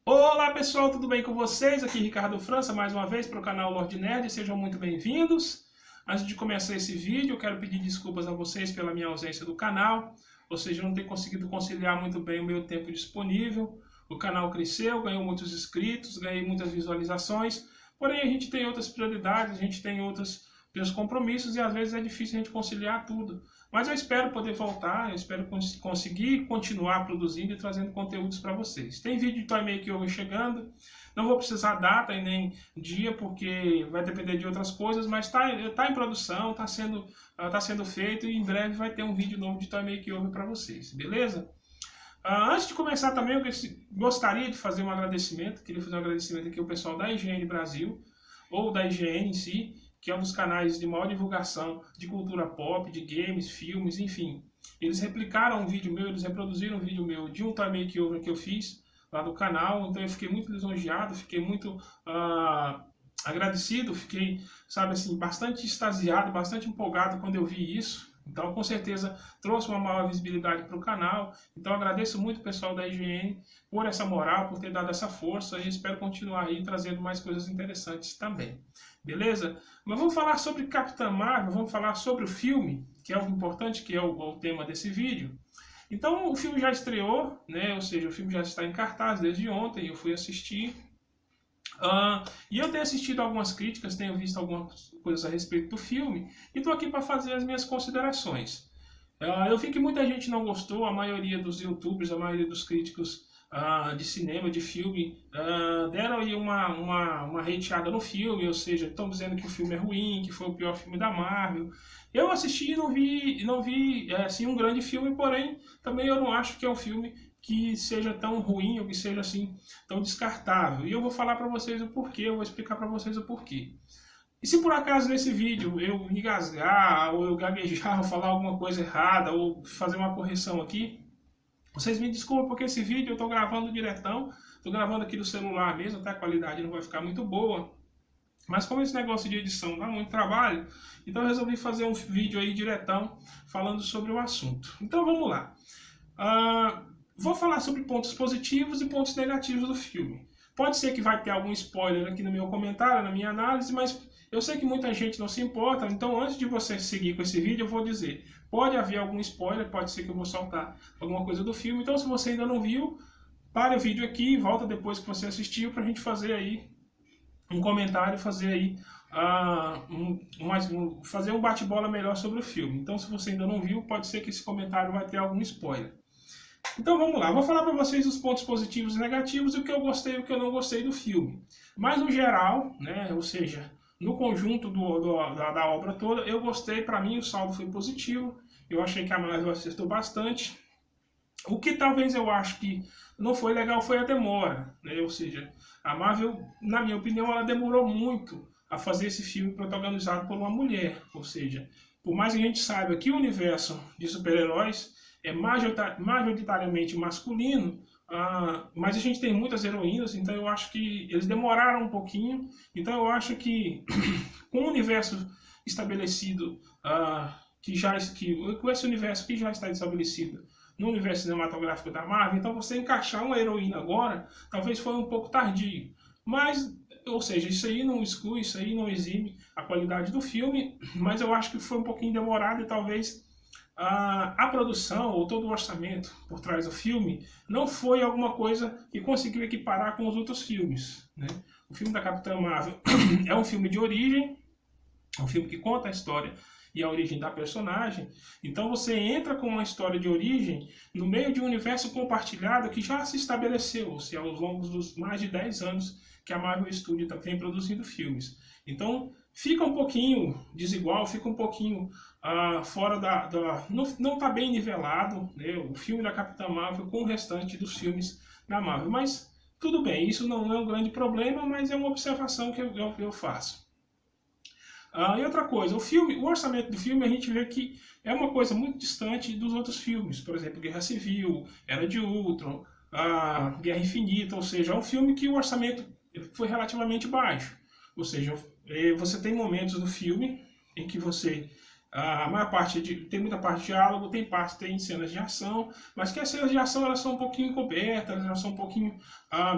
Olá pessoal, tudo bem com vocês? Aqui Ricardo França, mais uma vez para o canal Lord Nerd, sejam muito bem-vindos. Antes de começar esse vídeo, eu quero pedir desculpas a vocês pela minha ausência do canal, ou seja, eu não tenho conseguido conciliar muito bem o meu tempo disponível. O canal cresceu, ganhou muitos inscritos, ganhei muitas visualizações, porém a gente tem outras prioridades, a gente tem outros compromissos e às vezes é difícil a gente conciliar tudo. Mas eu espero poder voltar, eu espero conseguir continuar produzindo e trazendo conteúdos para vocês. Tem vídeo de Toy Makeover chegando, não vou precisar data e nem dia, porque vai depender de outras coisas, mas tá em produção, tá sendo feito e em breve vai ter um vídeo novo de Toy Makeover para vocês, beleza? Antes de começar também, eu gostaria de fazer um agradecimento, queria fazer um agradecimento aqui ao pessoal da IGN Brasil, ou da IGN em si, que é um dos canais de maior divulgação de cultura pop, de games, filmes, enfim. Eles replicaram um vídeo meu, eles reproduziram um vídeo meu de um Toy Makeover que eu fiz lá do canal, então eu fiquei muito lisonjeado, fiquei muito agradecido, fiquei, sabe assim, bastante extasiado, bastante empolgado quando eu vi isso. Então, com certeza, trouxe uma maior visibilidade para o canal. Então, agradeço muito o pessoal da IGN por essa moral, por ter dado essa força e espero continuar aí trazendo mais coisas interessantes também. Beleza? Mas vamos falar sobre Capitã Marvel, vamos falar sobre o filme, que é o importante, que é o tema desse vídeo. Então, o filme já estreou, né? Ou seja, o filme já está em cartaz desde ontem, eu fui assistir. E eu tenho assistido algumas críticas, tenho visto algumas coisas a respeito do filme e estou aqui para fazer as minhas considerações. Eu vi que muita gente não gostou, a maioria dos youtubers, a maioria dos críticos de cinema, de filme, deram aí uma hateada no filme, ou seja, estão dizendo que o filme é ruim, que foi o pior filme da Marvel. Eu assisti e não vi assim, um grande filme, porém também eu não acho que é um filme que seja tão ruim ou que seja assim tão descartável. E eu vou falar para vocês o porquê, eu vou explicar para vocês o porquê. E se por acaso nesse vídeo eu engasgar, ou eu gaguejar, ou falar alguma coisa errada, ou fazer uma correção aqui, vocês me desculpem porque esse vídeo eu estou gravando diretão, estou gravando aqui do celular mesmo, até a qualidade não vai ficar muito boa. Mas como esse negócio de edição dá muito trabalho, então eu resolvi fazer um vídeo aí diretão falando sobre o assunto. Então vamos lá. Vou falar sobre pontos positivos e pontos negativos do filme. Pode ser que vai ter algum spoiler aqui no meu comentário, na minha análise, mas eu sei que muita gente não se importa, então antes de você seguir com esse vídeo, eu vou dizer, pode haver algum spoiler, pode ser que eu vou soltar alguma coisa do filme, então se você ainda não viu, pare o vídeo aqui e volta depois que você assistiu para a gente fazer aí um comentário, fazer aí fazer um bate-bola melhor sobre o filme. Então se você ainda não viu, pode ser que esse comentário vai ter algum spoiler. Então vamos lá, vou falar para vocês os pontos positivos e negativos e o que eu gostei e o que eu não gostei do filme. Mas no geral, né, ou seja, no conjunto da obra toda, eu gostei, para mim o saldo foi positivo, eu achei que a Marvel acertou bastante. O que talvez eu acho que não foi legal foi a demora, né? Ou seja, a Marvel, na minha opinião, ela demorou muito a fazer esse filme protagonizado por uma mulher. Ou seja, por mais que a gente saiba que o universo de super-heróis é majoritariamente masculino, mas a gente tem muitas heroínas, então eu acho que eles demoraram um pouquinho. Então eu acho que com o universo estabelecido, com esse universo que já está estabelecido no universo cinematográfico da Marvel, então você encaixar uma heroína agora, talvez foi um pouco tardio. Mas, ou seja, isso aí não exclui, isso aí não exime a qualidade do filme, mas eu acho que foi um pouquinho demorado e talvez a produção ou todo o orçamento por trás do filme não foi alguma coisa que conseguiu equiparar com os outros filmes, né? O filme da Capitã Marvel é um filme de origem, é um filme que conta a história e a origem da personagem. Então você entra com uma história de origem no meio de um universo compartilhado que já se estabeleceu, ou seja, ao longo dos mais de 10 anos que a Marvel Studios vem produzindo filmes. Então fica um pouquinho desigual, fica um pouquinho fora não está bem nivelado, né, o filme da Capitã Marvel com o restante dos filmes da Marvel. Mas tudo bem, isso não é um grande problema, mas é uma observação que eu faço. E outra coisa, o orçamento do filme a gente vê que é uma coisa muito distante dos outros filmes. Por exemplo, Guerra Civil, Era de Ultron, Guerra Infinita, ou seja, é um filme que o orçamento foi relativamente baixo. Ou seja, você tem momentos do filme em que você A maior parte tem muita parte de diálogo, tem cenas de ação, mas que as cenas de ação elas são um pouquinho encobertas, elas são um pouquinho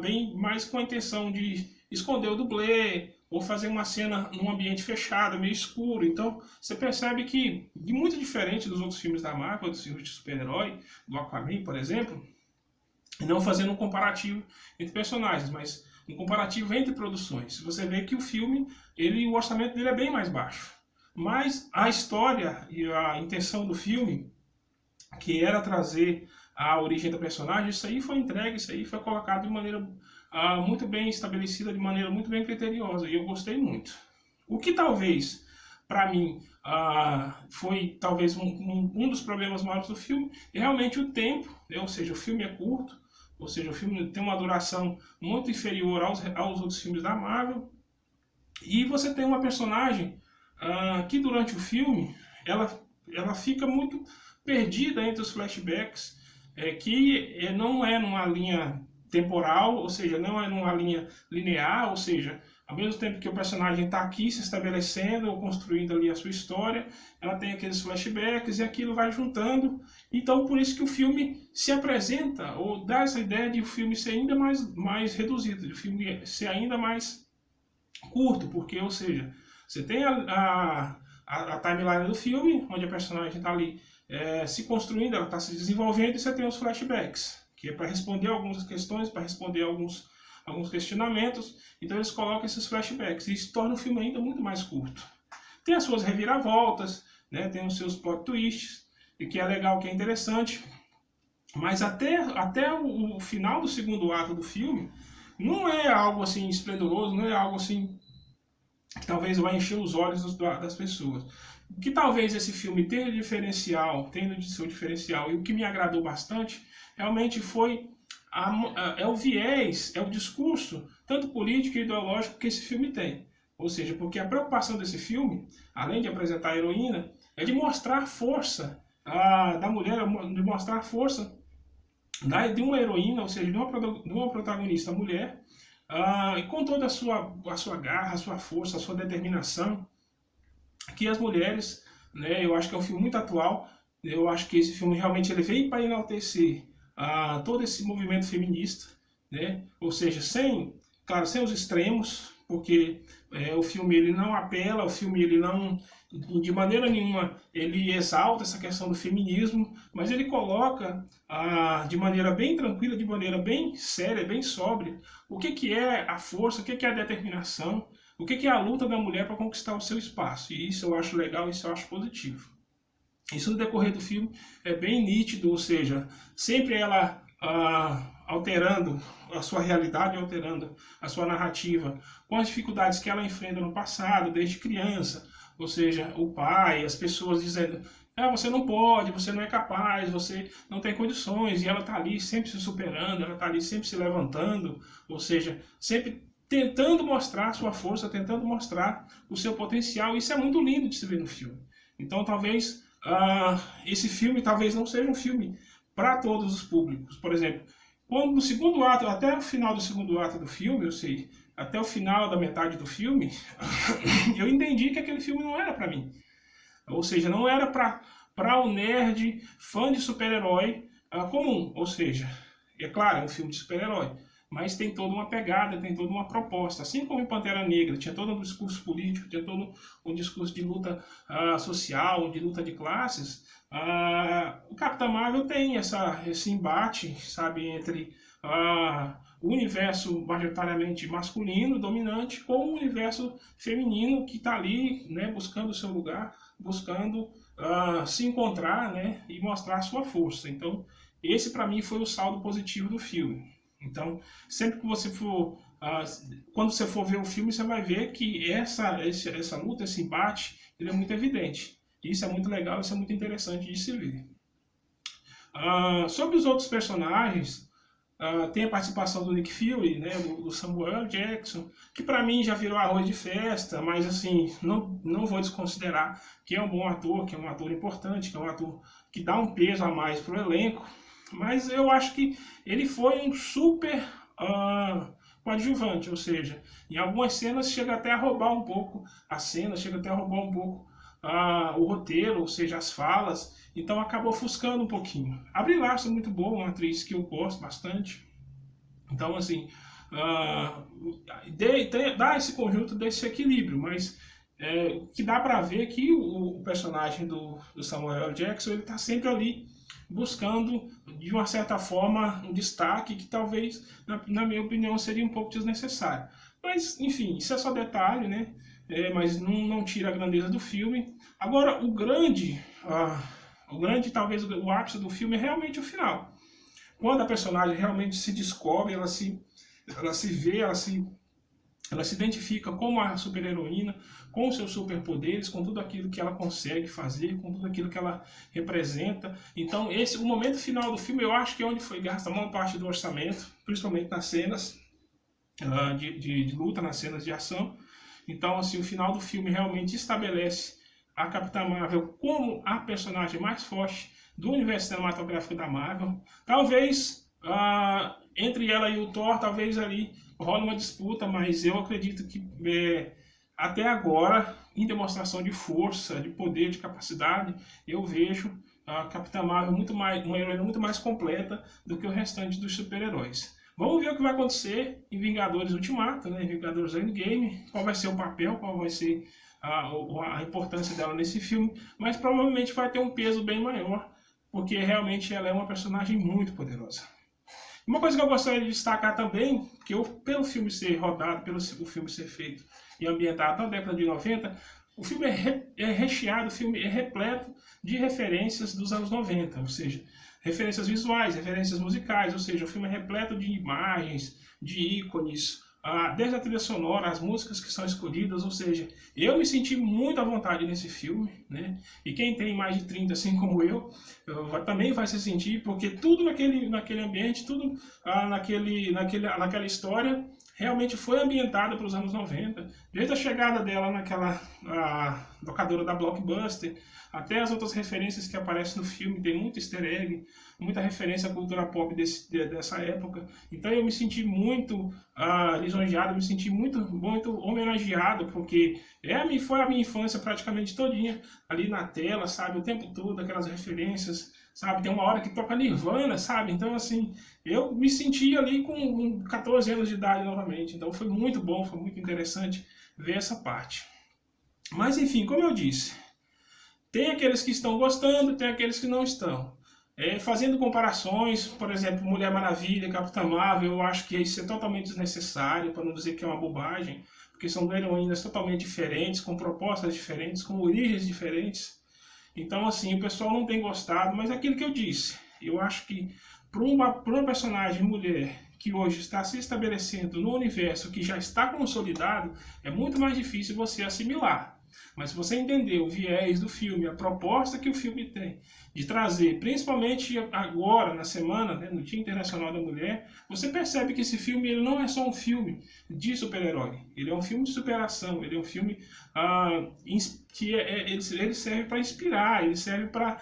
bem mais com a intenção de esconder o dublê, ou fazer uma cena num ambiente fechado, meio escuro. Então, você percebe que, de muito diferente dos outros filmes da Marvel, dos filmes de super-herói, do Aquaman, por exemplo, não fazendo um comparativo entre personagens, mas um comparativo entre produções. Você vê que o filme, o orçamento dele é bem mais baixo. Mas a história e a intenção do filme, que era trazer a origem da personagem, isso aí foi entregue, isso aí foi colocado de maneira muito bem estabelecida, de maneira muito bem criteriosa, e eu gostei muito. O que talvez, para mim, foi talvez um dos problemas maiores do filme, é realmente o tempo, ou seja, o filme é curto, ou seja, o filme tem uma duração muito inferior aos outros filmes da Marvel, e você tem uma personagem que durante o filme, ela fica muito perdida entre os flashbacks, que não é numa linha temporal, ou seja, não é numa linha linear, ou seja, ao mesmo tempo que o personagem está aqui se estabelecendo ou construindo ali a sua história, ela tem aqueles flashbacks e aquilo vai juntando. Então, por isso que o filme se apresenta, ou dá essa ideia de o filme ser ainda mais reduzido, de o filme ser ainda mais curto, porque, ou seja, você tem a timeline do filme, onde a personagem está ali se construindo, ela está se desenvolvendo, e você tem os flashbacks, que é para responder algumas questões, para responder alguns questionamentos. Então eles colocam esses flashbacks, e isso torna o filme ainda muito mais curto. Tem as suas reviravoltas, né? Tem os seus plot twists, e que é legal, que é interessante, mas até o final do segundo ato do filme, não é algo assim esplendoroso, não é algo assim que talvez vai encher os olhos das pessoas. O que talvez esse filme tenha de seu diferencial, e o que me agradou bastante, realmente foi o viés, é o discurso, tanto político e ideológico, que esse filme tem. Ou seja, porque a preocupação desse filme, além de apresentar a heroína, é de mostrar força da mulher, de mostrar força de uma heroína, ou seja, de uma protagonista mulher, e com toda a sua garra, a sua força, a sua determinação, que as mulheres, né, eu acho que é um filme muito atual, eu acho que esse filme realmente ele veio para enaltecer todo esse movimento feminista, né, ou seja, claro, sem os extremos, porque o filme ele não apela, o filme ele não, de maneira nenhuma, ele exalta essa questão do feminismo, mas ele coloca de maneira bem tranquila, de maneira bem séria, bem sóbria, o que é a força, o que é a determinação, o que é a luta da mulher para conquistar o seu espaço. E isso eu acho legal, isso eu acho positivo. Isso no decorrer do filme é bem nítido, ou seja, sempre ela alterando a sua realidade, alterando a sua narrativa, com as dificuldades que ela enfrenta no passado, desde criança, ou seja, o pai, as pessoas dizendo, você não pode, você não é capaz, você não tem condições, e ela está ali sempre se superando, ela está ali sempre se levantando, ou seja, sempre tentando mostrar a sua força, tentando mostrar o seu potencial. Isso é muito lindo de se ver no filme. Então, talvez esse filme talvez não seja um filme para todos os públicos. Por exemplo, quando no segundo ato, até o final do segundo ato do filme, eu sei, até o final da metade do filme, eu entendi que aquele filme não era para mim. Ou seja, não era para o nerd fã de super-herói comum. Ou seja, é claro, é um filme de super-herói, mas tem toda uma pegada, tem toda uma proposta. Assim como em Pantera Negra, tinha todo um discurso político, tinha todo um discurso de luta social, de luta de classes, o Capitão Marvel tem esse embate, sabe, entre o universo majoritariamente masculino, dominante, com o universo feminino que está ali, né, buscando o seu lugar, buscando se encontrar, né, e mostrar a sua força. Então, esse para mim foi o saldo positivo do filme. Então, sempre que você for, quando você for ver o filme, você vai ver que essa luta, esse embate, ele é muito evidente. Isso é muito legal, isso é muito interessante de se ver. Sobre os outros personagens, tem a participação do Nick Fury, né, do Samuel Jackson, que para mim já virou arroz de festa, mas assim, não vou desconsiderar que é um bom ator, que é um ator importante, que é um ator que dá um peso a mais para o elenco. Mas eu acho que ele foi um super coadjuvante, ou seja, em algumas cenas chega até a roubar um pouco a cena, chega até a roubar um pouco o roteiro, ou seja, as falas, então acabou ofuscando um pouquinho. A Brie Larson é muito boa, uma atriz que eu gosto bastante, então assim, dá esse conjunto desse equilíbrio, mas que dá para ver que o personagem do Samuel L. Jackson, ele está sempre ali buscando, de uma certa forma, um destaque que talvez, na minha opinião, seria um pouco desnecessário. Mas, enfim, isso é só detalhe, né? Mas não tira a grandeza do filme. Agora, o grande, talvez o ápice do filme é realmente o final. Quando a personagem realmente se descobre, ela se vê, ela se identifica como a super-heroína, com os seus superpoderes, com tudo aquilo que ela consegue fazer, com tudo aquilo que ela representa. Então, o momento final do filme, eu acho que é onde foi gasta a maior parte do orçamento, principalmente nas cenas de luta, nas cenas de ação. Então, assim, o final do filme realmente estabelece a Capitã Marvel como a personagem mais forte do universo cinematográfico da Marvel. Talvez, entre ela e o Thor, talvez ali rola uma disputa, mas eu acredito que até agora, em demonstração de força, de poder, de capacidade, eu vejo a Capitã Marvel uma heroína muito mais completa do que o restante dos super-heróis. Vamos ver o que vai acontecer em Vingadores Ultimato, né, em Vingadores Endgame, qual vai ser o papel, qual vai ser a importância dela nesse filme, mas provavelmente vai ter um peso bem maior, porque realmente ela é uma personagem muito poderosa. Uma coisa que eu gostaria de destacar também, que pelo filme ser rodado, pelo filme ser feito e ambientado na década de 90, o filme é recheado, o filme é repleto de referências dos anos 90, ou seja, referências visuais, referências musicais, ou seja, o filme é repleto de imagens, de ícones, desde a trilha sonora, as músicas que são escolhidas, ou seja, eu me senti muito à vontade nesse filme, né? E quem tem mais de 30, assim como eu também vai se sentir, porque tudo naquele ambiente, tudo naquela história, realmente foi ambientada para os anos 90, desde a chegada dela naquela locadora da Blockbuster, até as outras referências que aparecem no filme, tem muito easter egg, muita referência à cultura pop dessa época. Então eu me senti muito lisonjeado, me senti muito homenageado, porque foi a minha infância praticamente todinha ali na tela, sabe, o tempo todo, aquelas referências, sabe, tem uma hora que toca Nirvana, sabe, então assim, eu me senti ali com 14 anos de idade novamente, então foi muito bom, foi muito interessante ver essa parte. Mas enfim, como eu disse, tem aqueles que estão gostando, tem aqueles que não estão. Fazendo comparações, por exemplo, Mulher Maravilha, Capitã Marvel, eu acho que isso é totalmente desnecessário, para não dizer que é uma bobagem, porque são heroínas totalmente diferentes, com propostas diferentes, com origens diferentes. Então, assim, o pessoal não tem gostado, mas é aquilo que eu disse. Eu acho que para uma personagem mulher que hoje está se estabelecendo no universo que já está consolidado, é muito mais difícil você assimilar. Mas se você entender o viés do filme, a proposta que o filme tem de trazer, principalmente agora, na semana, né, no Dia Internacional da Mulher, você percebe que esse filme ele não é só um filme de super-herói. Ele é um filme de superação, ele é um filme que ele serve para inspirar, ele serve para,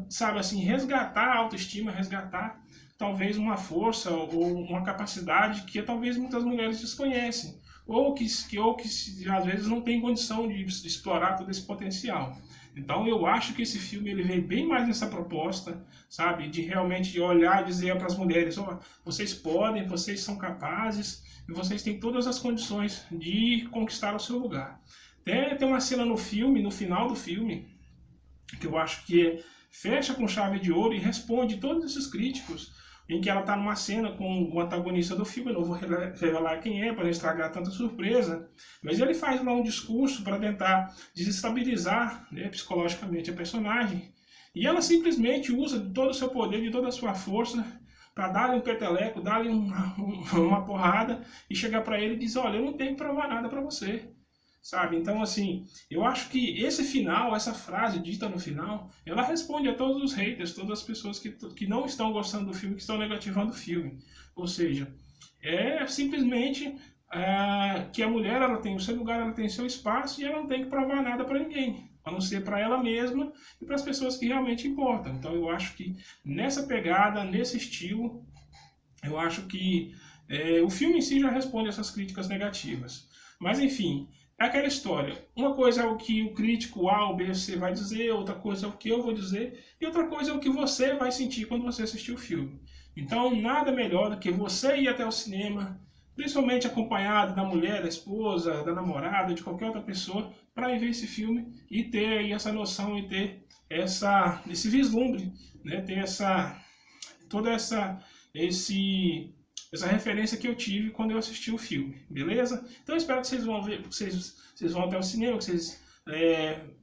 sabe assim, resgatar a autoestima, resgatar talvez uma força ou uma capacidade que talvez muitas mulheres desconhecem. Ou que às vezes não tem condição de explorar todo esse potencial. Então eu acho que esse filme ele veio bem mais nessa proposta, sabe, de realmente olhar e dizer para as mulheres, vocês podem, vocês são capazes e vocês têm todas as condições de conquistar o seu lugar. Tem uma cena no filme, no final do filme, que eu acho que fecha com chave de ouro e responde todos esses críticos, em que ela está numa cena com o antagonista do filme, eu não vou revelar quem é, para não estragar tanta surpresa, mas ele faz lá um discurso para tentar desestabilizar, né, psicologicamente a personagem, e ela simplesmente usa todo o seu poder, de toda a sua força, para dar-lhe um peteleco, dar-lhe uma porrada, e chegar para ele e dizer, olha, eu não tenho que provar nada para você. Sabe? Então, assim, eu acho que esse final, essa frase dita no final, ela responde a todos os haters, todas as pessoas que não estão gostando do filme, que estão negativando o filme. Ou seja, é simplesmente que a mulher ela tem o seu lugar, ela tem o seu espaço e ela não tem que provar nada para ninguém, a não ser para ela mesma e para as pessoas que realmente importam. Então, eu acho que nessa pegada, nesse estilo, eu acho que o filme em si já responde essas críticas negativas. Mas, enfim, é aquela história. Uma coisa é o que o crítico A ou B ou C vai dizer, outra coisa é o que eu vou dizer, e outra coisa é o que você vai sentir quando você assistir o filme. Então, nada melhor do que você ir até o cinema, principalmente acompanhado da mulher, da esposa, da namorada, de qualquer outra pessoa, para ir ver esse filme e ter aí essa noção e ter esse vislumbre, né? Ter toda essa referência que eu tive quando eu assisti o filme, beleza? Então eu espero que vocês vão ver, vocês vão até o cinema, que vocês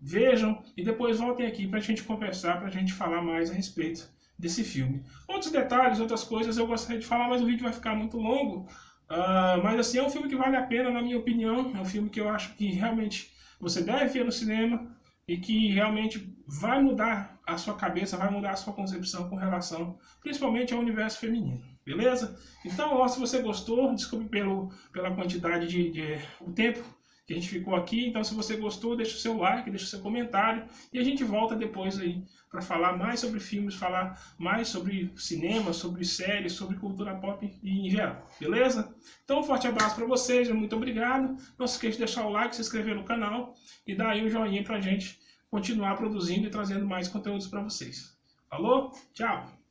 vejam e depois voltem aqui para a gente conversar, para a gente falar mais a respeito desse filme. Outros detalhes, outras coisas eu gostaria de falar, mas o vídeo vai ficar muito longo. Mas assim, é um filme que vale a pena, na minha opinião. É um filme que eu acho que realmente você deve ver no cinema e que realmente vai mudar a sua cabeça, vai mudar a sua concepção com relação, principalmente ao universo feminino. Beleza? Então, ó, se você gostou, desculpe pela quantidade o tempo que a gente ficou aqui. Então, se você gostou, deixa o seu like, deixa o seu comentário e a gente volta depois aí para falar mais sobre filmes, falar mais sobre cinema, sobre séries, sobre cultura pop e em geral. Beleza? Então, um forte abraço para vocês, muito obrigado. Não se esqueça de deixar o like, se inscrever no canal e dar aí um joinha para a gente continuar produzindo e trazendo mais conteúdos para vocês. Falou? Tchau!